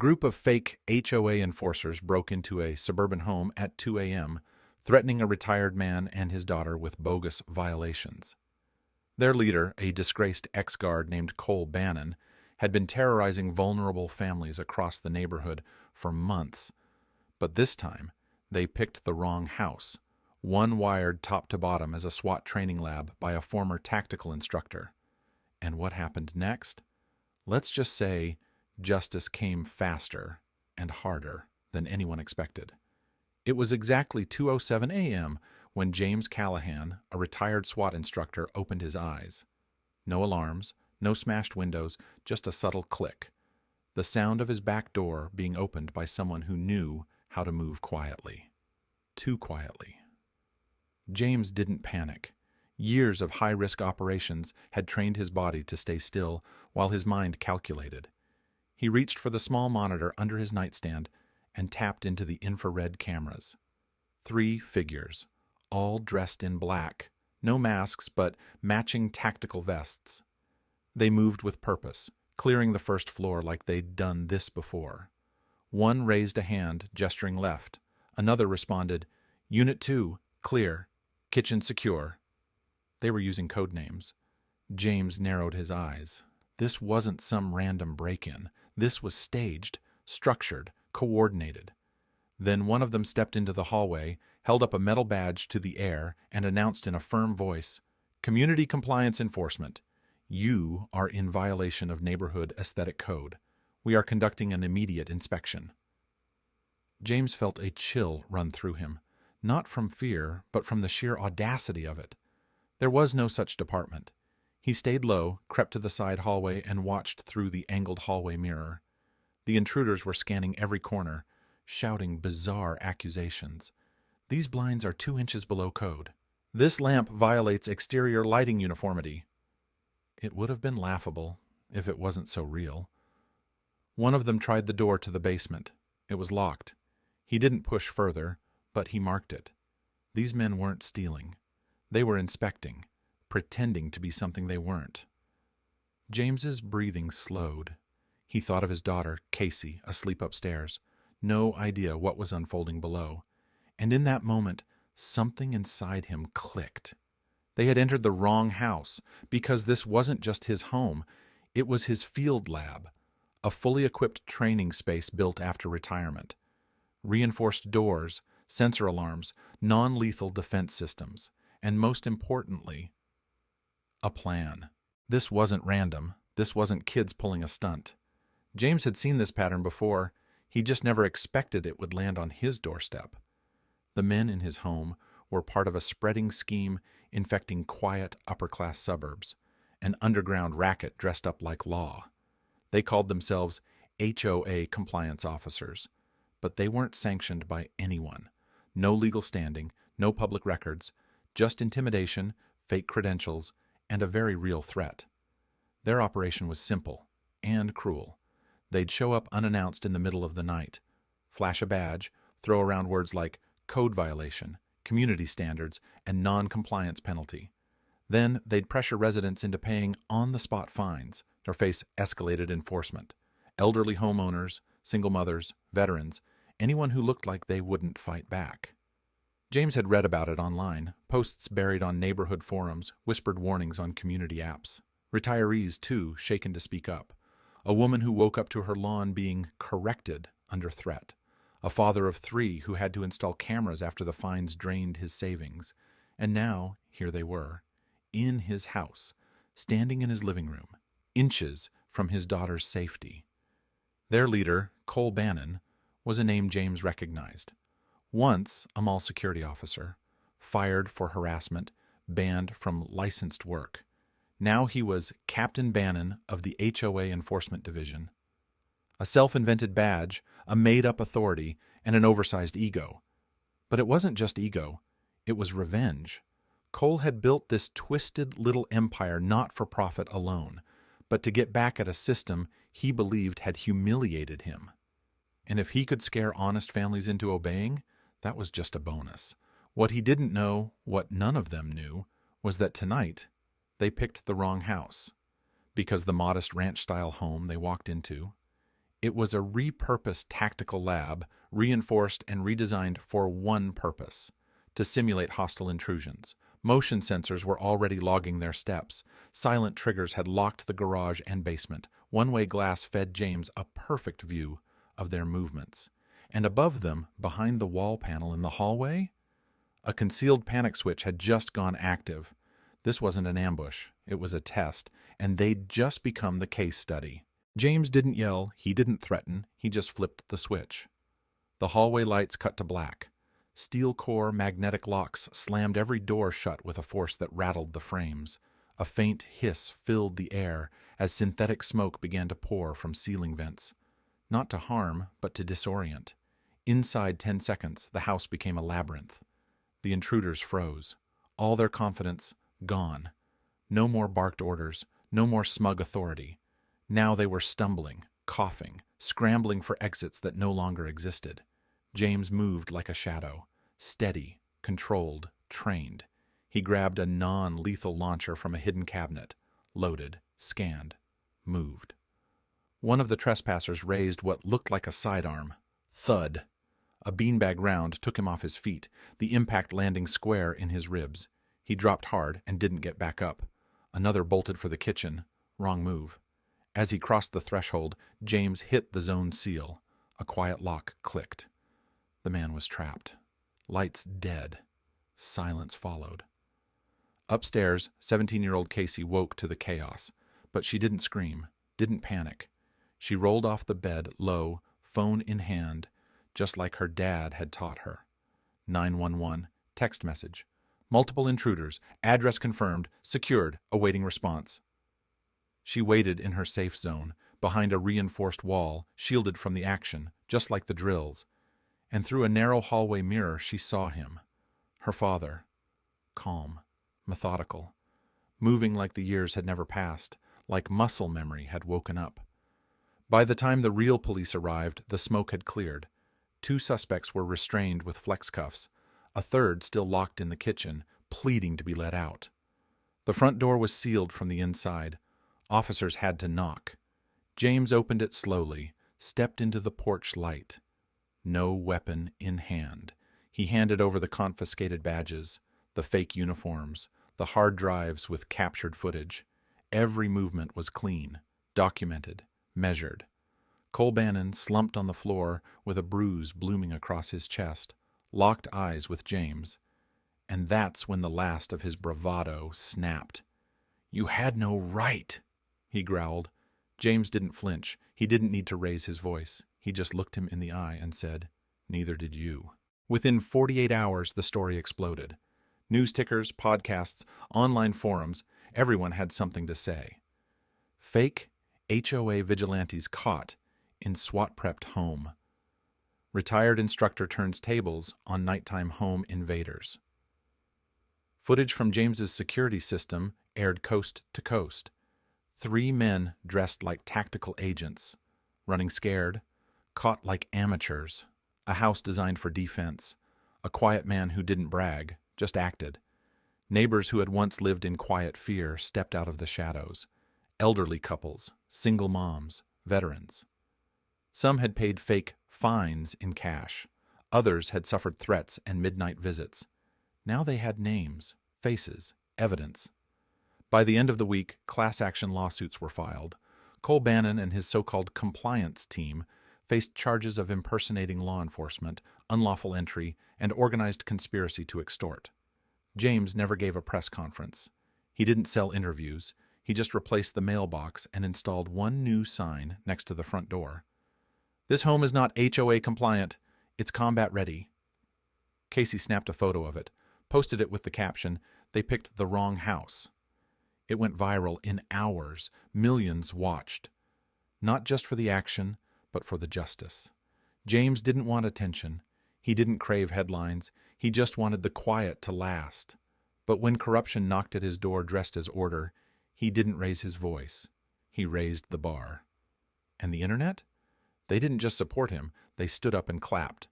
group of fake HOA enforcers broke into a suburban home at 2 a.m., threatening a retired man and his daughter with bogus violations. Their leader, a disgraced ex-guard named Cole Bannon, had been terrorizing vulnerable families across the neighborhood for months. But this time, they picked the wrong house, one wired top to bottom as a SWAT training lab by a former tactical instructor. And what happened next? Let's just say justice came faster and harder than anyone expected. It was exactly 2:07 a.m. when James Callahan, a retired SWAT instructor, opened his eyes. No alarms, no smashed windows, just a subtle click. The sound of his back door being opened by someone who knew how to move quietly. Too quietly. James didn't panic. Years of high-risk operations had trained his body to stay still while his mind calculated. He reached for the small monitor under his nightstand and tapped into the infrared cameras. 3 figures, all dressed in black. No masks, but matching tactical vests. They moved with purpose, clearing the first floor like they'd done this before. One raised a hand, gesturing left. Another responded, "Unit 2, clear. Kitchen secure." They were using code names. James narrowed his eyes. This wasn't some random break-in. This was staged, structured, coordinated. Then one of them stepped into the hallway, held up a metal badge to the air, and announced in a firm voice, "Community Compliance Enforcement. You are in violation of Neighborhood Aesthetic Code. We are conducting an immediate inspection." James felt a chill run through him, not from fear, but from the sheer audacity of it. There was no such department. He stayed low, crept to the side hallway, and watched through the angled hallway mirror. The intruders were scanning every corner, shouting bizarre accusations. "These blinds are 2 inches below code. This lamp violates exterior lighting uniformity." It would have been laughable if it wasn't so real. One of them tried the door to the basement. It was locked. He didn't push further, but he marked it. These men weren't stealing. They were inspecting, pretending to be something they weren't. James's breathing slowed. He thought of his daughter, Casey, asleep upstairs. No idea what was unfolding below. And in that moment, something inside him clicked. They had entered the wrong house, because this wasn't just his home. It was his field lab, a fully equipped training space built after retirement. Reinforced doors, sensor alarms, non-lethal defense systems, and most importantly, a plan. This wasn't random. This wasn't kids pulling a stunt. James had seen this pattern before. He just never expected it would land on his doorstep. The men in his home were part of a spreading scheme infecting quiet upper-class suburbs, an underground racket dressed up like law. They called themselves HOA compliance officers, but they weren't sanctioned by anyone. No legal standing, no public records, just intimidation, fake credentials, and a very real threat. Their operation was simple and cruel. They'd show up unannounced in the middle of the night, flash a badge, throw around words like code violation, community standards, and non-compliance penalty. Then they'd pressure residents into paying on-the-spot fines or face escalated enforcement. Elderly homeowners, single mothers, veterans, anyone who looked like they wouldn't fight back. James had read about it online, posts buried on neighborhood forums, whispered warnings on community apps. Retirees, too, shaken to speak up. A woman who woke up to her lawn being corrected under threat. A father of 3 who had to install cameras after the fines drained his savings. And now, here they were, in his house, standing in his living room, inches from his daughter's safety. Their leader, Cole Bannon, was a name James recognized. Once a mall security officer, fired for harassment, banned from licensed work. Now he was Captain Bannon of the HOA Enforcement Division. A self-invented badge, a made-up authority, and an oversized ego. But it wasn't just ego, it was revenge. Cole had built this twisted little empire not for profit alone, but to get back at a system he believed had humiliated him. And if he could scare honest families into obeying, that was just a bonus. What he didn't know, what none of them knew, was that tonight they picked the wrong house, because the modest ranch-style home they walked into, It was a repurposed tactical lab, reinforced and redesigned for one purpose: to simulate hostile intrusions. Motion sensors were already logging their steps. Silent triggers had locked the garage and basement. One-way glass fed James a perfect view of their movements. And above them, behind the wall panel in the hallway, a concealed panic switch had just gone active. This wasn't an ambush, it was a test, and they'd just become the case study. James didn't yell, he didn't threaten, he just flipped the switch. The hallway lights cut to black. Steel core magnetic locks slammed every door shut with a force that rattled the frames. A faint hiss filled the air as synthetic smoke began to pour from ceiling vents. Not to harm, but to disorient. Inside 10 seconds, the house became a labyrinth. The intruders froze. All their confidence gone. No more barked orders, no more smug authority. Now they were stumbling, coughing, scrambling for exits that no longer existed. James moved like a shadow, steady, controlled, trained. He grabbed a non-lethal launcher from a hidden cabinet, loaded, scanned, moved. One of the trespassers raised what looked like a sidearm. Thud. A beanbag round took him off his feet, the impact landing square in his ribs. He dropped hard and didn't get back up. Another bolted for the kitchen. Wrong move. As he crossed the threshold, James hit the zone seal. A quiet lock clicked. The man was trapped. Lights dead. Silence followed. Upstairs, 17-year-old Casey woke to the chaos, but she didn't scream, didn't panic. She rolled off the bed, low, phone in hand, just like her dad had taught her. 911, text message. Multiple intruders, address confirmed, secured, awaiting response. She waited in her safe zone, behind a reinforced wall, shielded from the action, just like the drills. And through a narrow hallway mirror she saw him. Her father. Calm, methodical, moving like the years had never passed, like muscle memory had woken up. By the time the real police arrived, the smoke had cleared. 2 suspects were restrained with flex cuffs. A third still locked in the kitchen, pleading to be let out. The front door was sealed from the inside. Officers had to knock. James opened it slowly, stepped into the porch light. No weapon in hand. He handed over the confiscated badges, the fake uniforms, the hard drives with captured footage. Every movement was clean, documented, measured. Cole Bannon slumped on the floor with a bruise blooming across his chest, locked eyes with James. And that's when the last of his bravado snapped. "You had no right," he growled. James didn't flinch. He didn't need to raise his voice. He just looked him in the eye and said, "Neither did you." Within 48 hours, the story exploded. News tickers, podcasts, online forums, everyone had something to say. Fake HOA vigilantes caught in SWAT-prepped home. Retired instructor turns tables on nighttime home invaders. Footage from James's security system aired coast to coast. 3 men dressed like tactical agents, running scared, caught like amateurs, a house designed for defense, a quiet man who didn't brag, just acted. Neighbors who had once lived in quiet fear stepped out of the shadows. Elderly couples, single moms, veterans. Some had paid fake fines in cash. Others had suffered threats and midnight visits. Now they had names, faces, evidence. By the end of the week, class action lawsuits were filed. Cole Bannon and his so-called compliance team faced charges of impersonating law enforcement, unlawful entry, and organized conspiracy to extort. James never gave a press conference. He didn't sell interviews. He just replaced the mailbox and installed one new sign next to the front door. "This home is not HOA compliant. It's combat ready." Casey snapped a photo of it, posted it with the caption, "They picked the wrong house." It went viral in hours. Millions watched. Not just for the action, but for the justice. James didn't want attention. He didn't crave headlines. He just wanted the quiet to last. But when corruption knocked at his door dressed as order, he didn't raise his voice. He raised the bar. And the internet? They didn't just support him. They stood up and clapped.